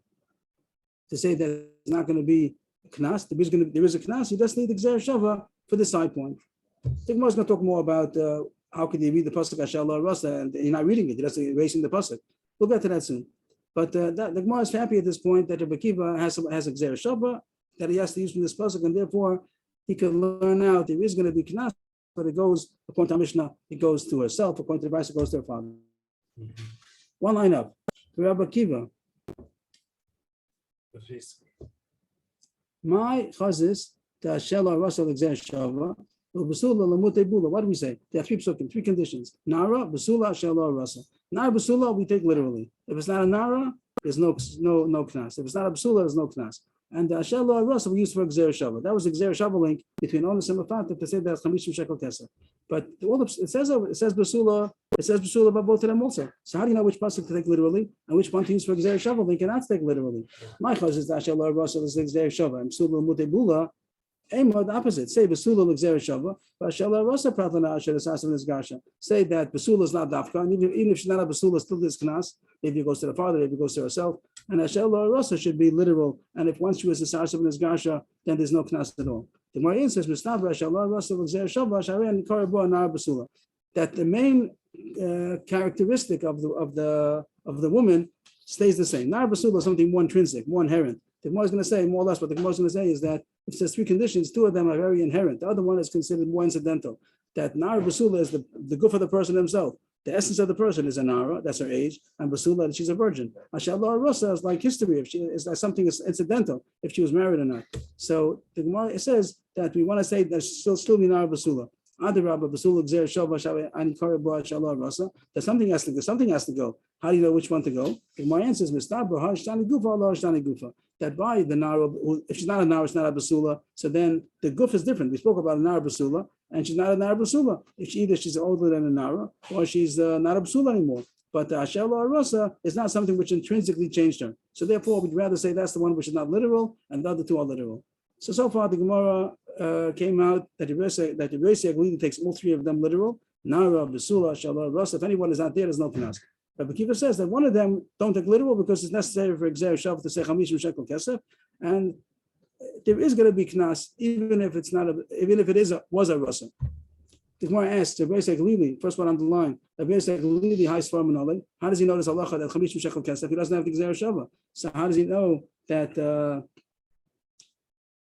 to say that it's not going to be a knas. There is a knas. You just need the gzera shavah for the side point. The Gemara is going to talk more about how could you read the pasuk Hashallah Rasa and you're not reading it, you're just erasing the pasuk. We'll get to that soon. But the Gemara is happy at this point that Rabbi Kiva has a gzera shavah that he has to use from this pasuk, and therefore he can learn out there is going to be knas, but it goes according to Mishnah, it goes to herself. According to the Brisa, it goes to her father. Mm-hmm. One line up. Rabbi Kiva. My chazis. What do we say? There are three psukim, three conditions. Nara, basula, shela, rasa. Nara, basula, we take literally. If it's not a nara, there's no knas. If it's not a basula, there's no knas. And shela, rasa, we use for gzera shava. That was the gzera shava link between onus and mefata to say that's 50 shekel kesef. But it says basula. It says basula about both of them also. So how do you know which pasuk to take literally and which one to use for gzera shava link and not to take literally? My chaz is that shela, rasa is gzera shava and basula mutebula. The opposite. Say basula l'gzera shava, but shela rasa pratana asher esasim nisgarsha. Say that basula is not dafka, and even if she's not a basula, still this knas. Maybe it goes to the father, maybe it goes to herself, and shela rasa should be literal. And if once she was esasim nisgarsha, then there's no knas at all. The Gemara says mistabra shela rasa l'gzera shava sharen karabo nar basula. That the main characteristic of the woman stays the same. Nar basula is something more intrinsic, more inherent. The Gemara is going to say more or less what the Gemara is going to say is that if there's three conditions, two of them are very inherent. The other one is considered more incidental. That Nara Basula is the goof of the person himself. The essence of the person is a Nara, that's her age, and Basula, she's a virgin. Ashallah Rasa is like history, if she is like something is incidental, if she was married or not. So the Gemara says that we want to say that still be Nara Basula. Adirabba Basula Gzer Shava Shava Anikara Bra Shallah Rasa. That something has to go. How do you know which one to go? The Gemara answers Mistabra Hashtani Gufa Allah Hashtani Gufa. That by the Nara, if she's not a Nara, it's not a Basula. So then the Guf is different. We spoke about a Nara Basula, and she's not a Nara Basula. If either she's older than a Nara, or she's not a Basula anymore. But Ashela Rasa is not something which intrinsically changed her. So therefore, we'd rather say that's the one which is not literal, and the other two are literal. So far, the Gemara came out that the Rebbe takes all three of them literal. Nara, Basula, Ashela Rasa. If anyone is not there, there's no knas. Rabbi Kiva says that one of them don't take literal because it's necessary for Gzer Shav to say 50 shekel kesef, and there is going to be knas even if it's not even if it was a rasa. The Gemara asks, first one on the line, how does he know this halacha that 50 shekel kesef? He doesn't have the Gzer Shava. So how does he know that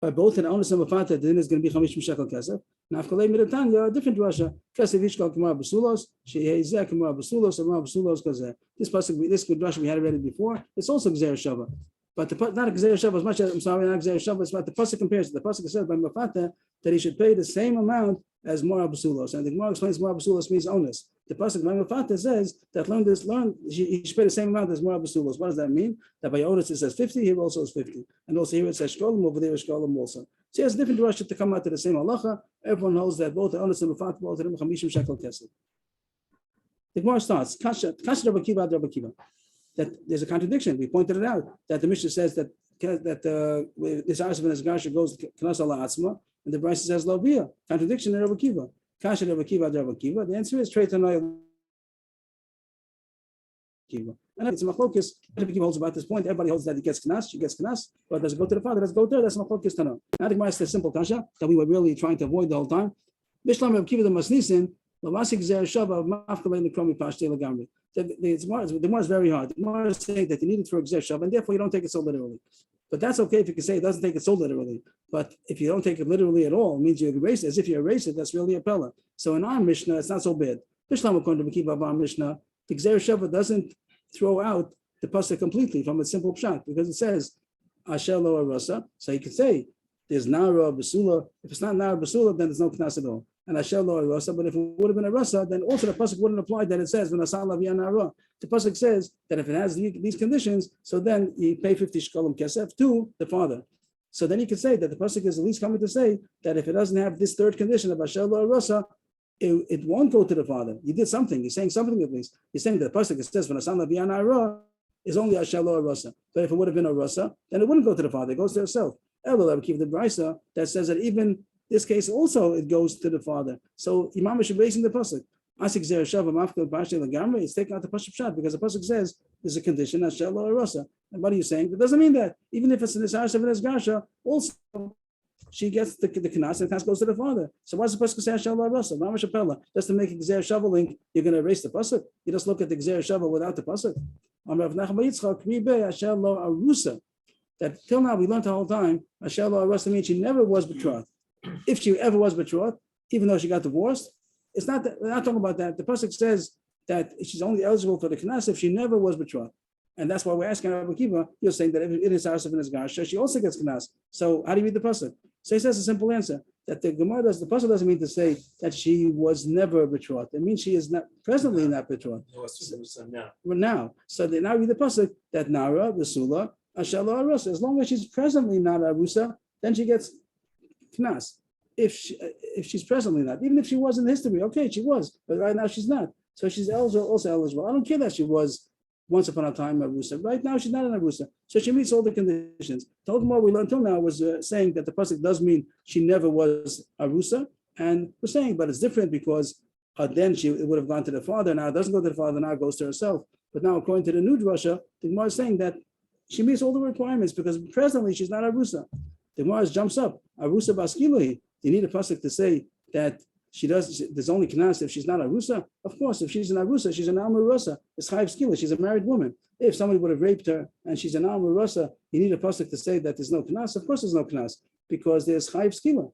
by both an onus and mafata, the din is going to be 50 shekel kesef? Nafkalei midatanya, different rasha. Kesef ishkal kamar basulos, shehezeh kamar basulos, amar basulos kazeh. This pasuk, this good rasha we had already before. It's also gzer shava, but not a gzer shava as much as not gzer shava. It's what the pasuk compares. The pasuk says by mafata that he should pay the same amount as mora basulos, and the Gemara explains mora basulos means onus. The pasuk by mafata says that he should pay the same amount as mora basulos. What does that mean? That by onus it says 50, here also is 50, and also here it says shkolim, over there is shkolim also. So he has different rasha to come out to the same halacha. Everyone knows that both the onus and mafata, both of them 50 shekel kesef. The Gemara starts kasha Rabbi Kiva, that there's a contradiction. We pointed it out that the Mishnah says that this Arsav and Asgasha goes to Knas ala Atzma, and the Bryce says Lo Bia. Contradiction in Rabbi Kiva. Kasha Rabbi Kiva ad Rabbi Kiva. The answer is Trei Tanoi Kiva. And it's a machlokes. Rabbi Kiva holds about this point. Everybody holds that he gets Knas, she gets Knas, but does it go to the father? Does it go there? That's machlokes Tana. Now the Gemara is the simple kasha that we were really trying to avoid the whole time. Bishlam Rabbi Kiva the Masnisin. The Gemara is very hard. The Gemara is saying that you need it for Gzer Shav, and therefore you don't take it so literally. But that's okay if you can say it doesn't take it so literally. But if you don't take it literally at all, it means you erase it. As if you erase it, that's really a pella. So in our Mishnah, it's not so bad. Mishnah, according to Mekiva of our Mishnah, the Gzer Shav doesn't throw out the pasuk completely from a simple pshat, because it says Asher lo arasa. So you can say there's Nara Basula. If it's not Nara Basula, then there's no Knas at all. And Asher lo arasa, but if it would have been a rasa, then also the pasuk wouldn't apply that it says when Asala v'yan Nara. The pasuk says that if it has these conditions, so then you pay 50 shkalim kesef to the father. So then you can say that the pasuk is at least coming to say that if it doesn't have this third condition of Asher lo arasa, it won't go to the father. You did something. You're saying something at least. You're saying that the pasuk says when Asala v'yan Nara is only Asher lo arasa. But if it would have been a rasa, then it wouldn't go to the father. It goes to herself. Elo keep the brisa that says that even this case also it goes to the father. So Imam is basing the pasuk. Asik zer shav mafkel b'asher legamri. It's taking out the pasuk shot because the pasuk says there's a condition Asher lo arasa. And what are you saying? That doesn't mean that even if it's in this Arsav and Asgasha, also she gets the knas and the knas goes to the father. So why does the pasuk say Asher lo arasa? Mamash apella. Just to make a gzer shav link, you're going to erase the pasuk. You just look at the gzer shav without the pasuk. That till now we learned the whole time Asher lo arasa means she never was betrothed. If she ever was betrothed, even though she got divorced, it's not that we're not talking about that. The pasuk says that she's only eligible for the knas if she never was betrothed, and that's why we're asking Rabbi Kiva. You're saying that if it is Arsav and Asgasha, she also gets knas. So how do you read the pasuk? So he says a simple answer that the Gemara does. The pasuk doesn't mean to say that she was never betrothed. It means she is not presently not betrothed. Now, so they now read the pasuk that Nara Basula Asher lo arasa. As long as she's presently not arusa, then she gets knas. If she's presently not, even if she was in history, okay, she was, but right now she's not. So she's also eligible. I don't care that she was once upon a time arusa. Right now she's not an arusa, so she meets all the conditions. The whole more we learned till now was saying that the pasuk does mean she never was arusa, and we're saying, but it's different because then it would have gone to the father. Now it doesn't go to the father. Now it goes to herself. But now according to the new drasha, the Gemara is saying that she meets all the requirements because presently she's not arusa. The Gemara jumps up arusa baskilahi. You need a pasuk to say that there's only knas if she's not arusa. Of course, if she's an arusa, she's an almarusa. It's chayv skila. She's a married woman. If somebody would have raped her and she's an almarusa, you need a pasuk to say that there's no knas. Of course, there's no knas because there's chayv skila.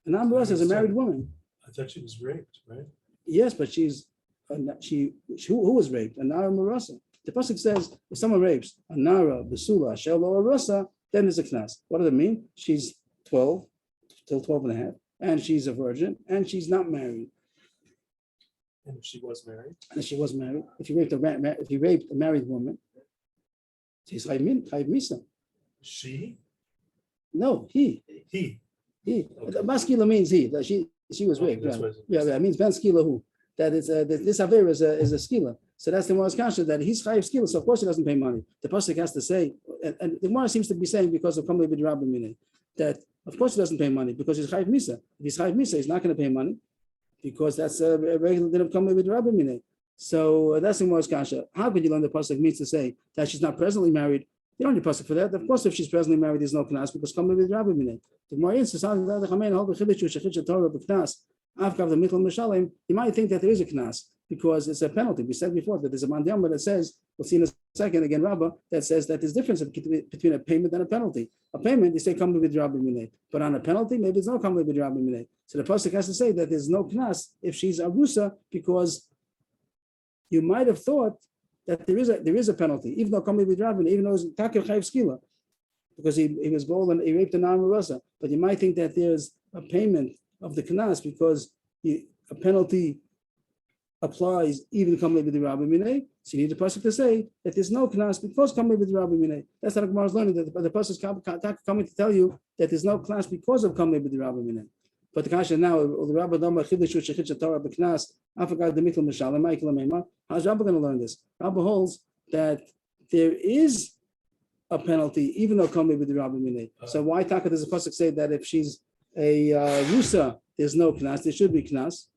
An almarusa is a married woman. I thought she was raped, right? Yes, but who was raped? An almarusa. The pasuk says if someone rapes a nara basula Asher lo arasa, then there's a knas. What does it mean? She's 12. Till 12 and a half, and she's a virgin, and she's not married. And if she was married? And she was married. If you raped a married woman, she's chayv misa. She? No, he. He. Okay. Baskila means he. That she was raped. Right? Yeah, it means ben skila who. That is this aver is a skila. So that's the Gemara's kasha that he's chayv skila. So of course he doesn't pay money. The pasuk has to say, and the Gemara seems to be saying because of kamei b'drabim minei that. Of course, he doesn't pay money because he's chayv misa. If he's chayv misa, he's not going to pay money because that's a regular din of kamei with rabbi minei. So that's the Gemara's kasha. How could you learn the pasuk means to say that she's not presently married? You don't need pasuk for that. Of course, if she's presently married, there's no knas because kamei with rabbi minei. The Gemara insists on the chamein hold the chiddush shechit Torah b'knas afkav the mitchel mishalim. You might think that there is a knas because it's a penalty. We said before that there's a mandiyama that says, we'll see in a second again, Rabbah, that says that there's difference between a payment and a penalty. A payment, they say come with Rabbi Minei, but on a penalty, maybe there's no come with Rabbi Minei. So the pasuk has to say that there's no knas if she's arusa because you might have thought that there is a penalty, even though come with Rabbi, even though it's takir chayv skila, because he was bold and he raped an arusa. But you might think that there's a payment of the knas because a penalty applies even kamei with the Rabbi Minei. So you need the pasuk to say that there's no knas because kamei with the Rabbi Minei. That's how the Gemara is learning that the pasuk is coming to tell you that there's no knas because of kamei with the Rabbi Minei. But the kasha now the Rabbi Dama chidushu shechit Torah b'knas afagad the mitl mishalim ma'ikla meima. How's Rabbi going to learn this? Rabbi holds that there is a penalty, even though Kamei B'Dirabbi Minei. So why Taka does the pasuk say that if she's a Rusa, there's no knas, there should be knas?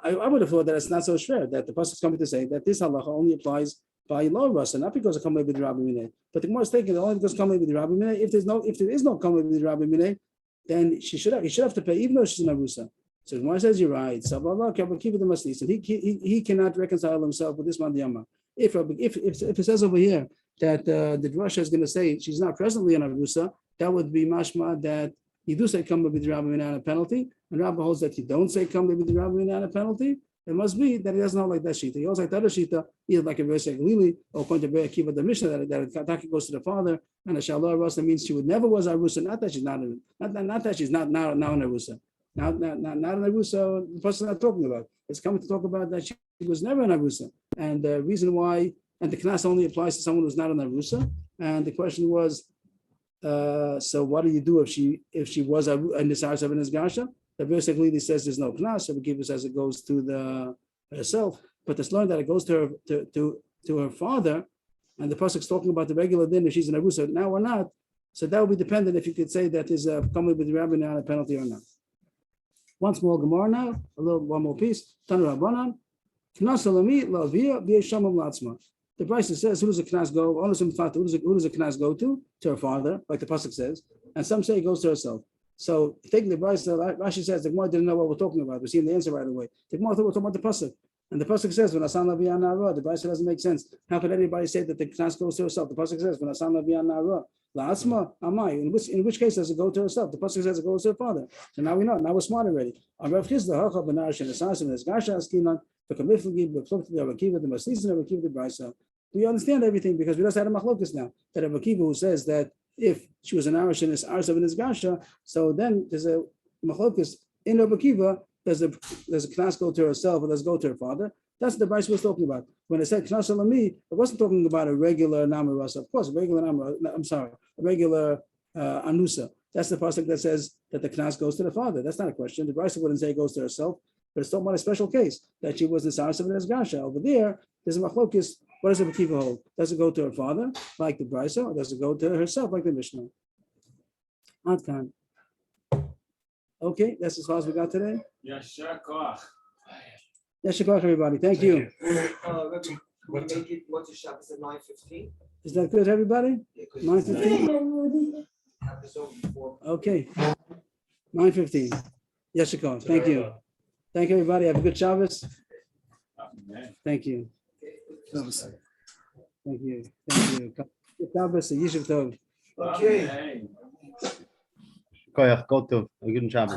I would have thought that it's not so fair that the pasuk is coming to say that this halacha only applies by law rasa, not because of Kamei B'Dirabbi Minei. But the Gemara is taking it only because Kamei B'Dirabbi Minei. If there is no Kamei B'Dirabbi Minei, then he should have to pay, even though she's an Arusa. So the Gemara says you're right. So he cannot reconcile himself with this mandiyama. If it says over here that the drasha is going to say she's not presently an Arusa, that would be mashma that you do say Kamei B'Dirabbi Minei on a penalty, and Rabbi holds that you don't say Kamei B'Dirabbi Minei on a penalty. It must be that he doesn't hold like that shita. He holds like the other shita, either like a Rebbe Lili or according to Rebbe Akiva the Mishnah that Taki goes to the father, and a Shalom Rasa means she would never was a Arusa. Not that she's not that she's not now an Arusa. Not an Arusa. The person not talking about. It's coming to talk about that she was never an Arusa, and the reason why, and the knas only applies to someone who's not an Arusa. And the question was, so what do you do if she was a Nisar Seven Gasha? The verse clearly says there's no knas, so the Kiva says it goes to the herself. But it's learned that it goes to her father, and the pasuk's talking about the regular din if she's an arusa now or not. So that would be dependent if you could say that is a Kamei B'Dirabbi Minei on a penalty or not. Once more Gemara now, one more piece. Tanu Rabbanan, knas alami la'avia b'yeshamam la'atzma. The Brisa says, who does the knas go? Who does the knas go to? To her father, like the pasuk says, and some say it goes to herself. So taking the Brisa, Rashi says the Gemara didn't know what we're talking about. We see the answer right away. The Gemara thought we're talking about the pasuk, and the pasuk says, "When Asan Laviyan Nara," the Brisa doesn't make sense. How could anybody say that the knas goes to herself? The pasuk says, "When Asan Laviyan Nara, la'atzma amai." In which case does it go to herself? The pasuk says it goes to her father. So now we know. Now we're smart already. On Rav Chizda, Hacha B'Narash and Asasim and Esgasha Askinan, the Kamiflagi, the Pluk to the Rakiva, the Maslisin, the Rakiva, the Brisa. We understand everything because we just had a machlokus now that a Rakiva who says that if she was an Arish and Arsav and Esgasha, so then there's a machlokus in Rabbi Akiva. Does a knas go to herself or does it go to her father? That's what the Brisa was talking about. When it said knas alami, it wasn't talking about a regular namarasa. Of course, a regular anusa. That's the pasuk that says that the knas goes to the father. That's not a question. The Brisa wouldn't say it goes to herself, but it's talking about a special case that she was the Arsav and Esgasha. Over there's a machlokus. What does the Akiva hold? Does it go to her father, like the Brisa, or does it go to herself, like the Mishnah? Adkan. Okay, that's as far as we got today. Yashar koach. Yes, everybody. Thank you. What's the Shabbos at 9:15? Is that good, everybody? 9:15. Okay. 9:15. Yes, thank you. Thank you, everybody. Have a good Shabbos. Thank you. Thank you. Thank you. Good Shabbos. Yishuv Tov. Okay. Koyach, go to a good Shabbos.